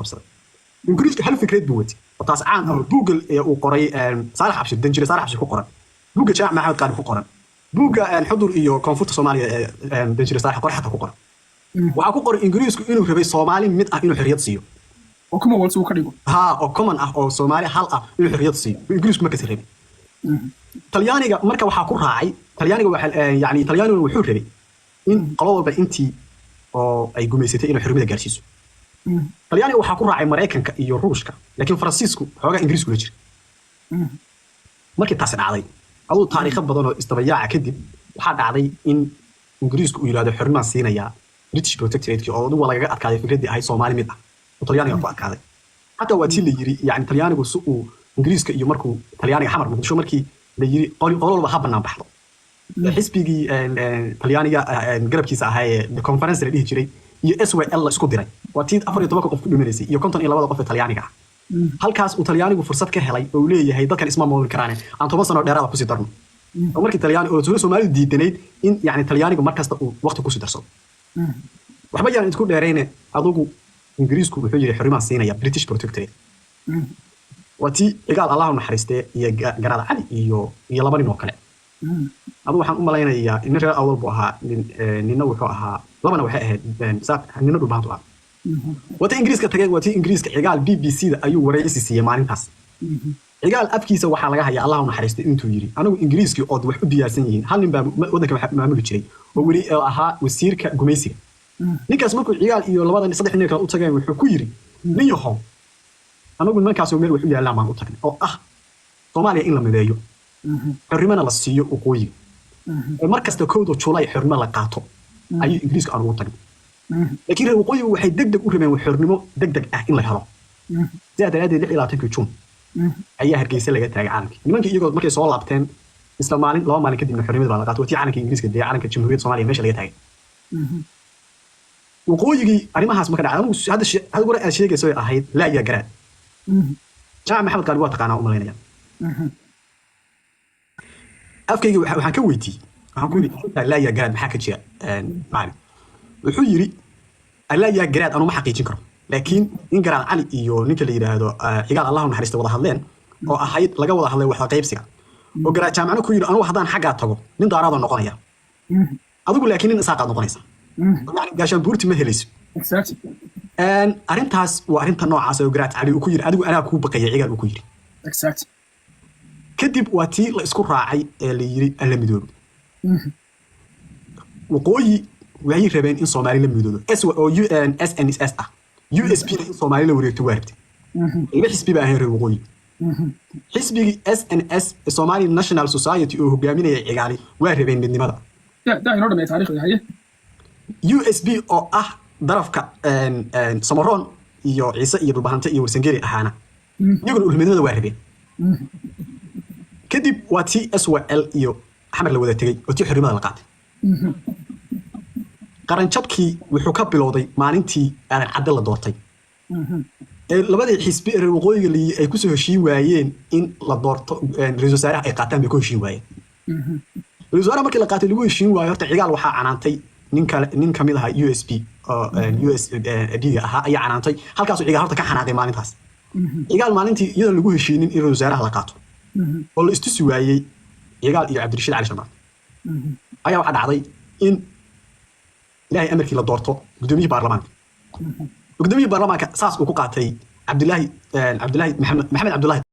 qabsaday ingiriiska hal fikrad buu watay taas caan ah Google uu qoray Saalax Cabshi danjire Saalax Cabshi ku qoran buugga Jaamac Maxamed Qaali ku qoran buugga xudur iyo koonfurta Soomaaliya danjire Saalax qoray xataa ku qoran waxa ku qoran ingiriisku inuu rabay Soomaali mid ah inuu xorriyad siiyo oo kuma walso ka dhigo oo common ah oo Soomaali hal ah inuu xorriyad siiyo ingiriisku ma ka rabay talyaaniga marka waxa ku raacay talyaaniga waxa yani talyaanigu wuxuu rabay in qolo walba intii oo ay gumeysatay inuu xorriyada gaarsiiso talyaaniga waxa ku raacay Mareykanka iyo Ruushka laakiin Faransiisku xoogaa ingiriisku la jiray markii taas dhacday adoo taariikh badan oo istabayaaca kadib waxa dhacday in ingiriisku uu yiraahdo xornimada siinaya British Protectorate oo uu laga adkaaday fikradii ahay Soomaali mid ah oo talyaaniga ku adkaaday hatta waa tii la yiri yani talyaanigu suu ingiriiska iyo markuu talyaaniga xamar muqdisho markii la yiri qolo walba ha banaan baxdo xisbigii talyaaniga garabkiisa ahay conference la dhihi jiray iyo SWL la isku diray waa tii 14 qof ku dhimaysay iyo 52 qof talyaaniga ah halkaas uu talyaanigu fursad ka helay oo leeyahay dadkan isma moodin karaan aan 10 sano dheeraad ku sii darno oo markii talyaani oo Soomaalidu diidaneyd in yani talyaanigu markasta uu waqti ku sii darsado waxba yaan isku dheereyne adugu ingiriisku wuxuu yiri xurimaha siinaya British Protectorate wati igaal Allah naxariistay iyo garaad cali iyo laba nin oo kale adu waxaan u malaynayaa in reer awal buu ahaa ninna wuxuu ahaa labana waxay ahayd saaq ninna dhubaantu ah wati ingiriiska tagay wati ingiriiska igaal BBC da ayuu wareysi siiyay maalintaas igaal afkiisa waxa laga hayaa Allah naxariistay intuu yiri anigu ingiriiskii oo wax u diyaarsan yihiin hal nin baa wadanka maamuli jiray oo wali ahaa wasiirka gumeysiga ninkaas markuu igaal iyo labadan saddex nin kale u tagay wuxuu ku yiri nin yahow anagu markaas oo meel wax u yaalaan baan u tagnay oo ah Soomaaliya in la mideeyo xornimada la siiyo waqooyi markasta koodo July xornimo la qaato ayuu ingiriisku aan ugu tagnay laakiin waqooyi waxay degdeg u rabeen xornimo degdeg ah in la helo sidaadaadeed 26 Juun ayaa Hargeysa laga taagay caalamka nimankii iyagoo markay soo laabteen isla maalin laba maalin kadibna xornimada baa la qaato tii caalamka ingiriiska deegaanka caalamka jamhuuriyadda Soomaaliya meesha laga taagay waqooyigii arimahaas marka dhacay hada war ay sheegayso ahayd la ya garaad Jaamac Maxamed Qaali waa taqaanaa u malaynaya afkayga waxaan ka weydiiyay waxaan ku yiri la ya garaad maxaa ka jira macallin wuxuu yiri la ya garaad anu ma xaqiijin karo laakiin in garaad cali iyo ninka la yiraahdo xigaal Allah naxariisto wada hadleen oo ahayd laga wada hadlay wax qaybsiga oo garaad jaamacna ku yiri anu hadaan xaga tago nin daaraado noqonaya adigu laakiin in isaaqad noqonaysa يعني قاشان بورتي ما هليس أرنتاس وأرنتا نوع عسى وقرات علي وكير أنا كوب بقية عقال وكير كدب واتي لإسكور راعي اللي يري اللي مدور وقوي وعي ربين إن صومالي لم يدور S أو UNSNS USB إن صومالي لو ريت وارد اللي حسبي بقى هنري وقوي حسبي SNS صومالي National Society وهو جامين عقالي واربين بالنماذج ده ينور من تاريخ هي USB oo ah darafka Samaroon iyo Ciise iyo Dhulbahante iyo Warsangeri ahaana iyaguna ulmadooda waa rabeen kadib waa TSWL iyo Axmed la wada tagay oo tii xornimada la qaatay qaran jabkii wuxuu ka bilowday maalintii aan cadde la doortay labadii xisbi ee waqooyiga ay ku soo heshiin waayeen in la doorto ra'iisul wasaaraha ay qaataan bay ku heshiin waayeen ra'iisul wasaaraha markii la qaatay lagu heshiin waayo horta cigaal waxa canaantay nin kamid aha USB oo USB ahaa ayaa canaantay halkaas uu cigaal horta ka xanaaqay maalintaas cigaal maalintii iyadoo lagu heshiinin in wasaaraha la qaato oo la istusi waayay cigaal iyo Cabdirashiid Cali Shamaan ayaa waxa dhacday in ilaahay amarkii la doorto gudoomiyaha baarlamaanka saas uu ku qaatay Cabdullaahi Maxamed Cabdullaahi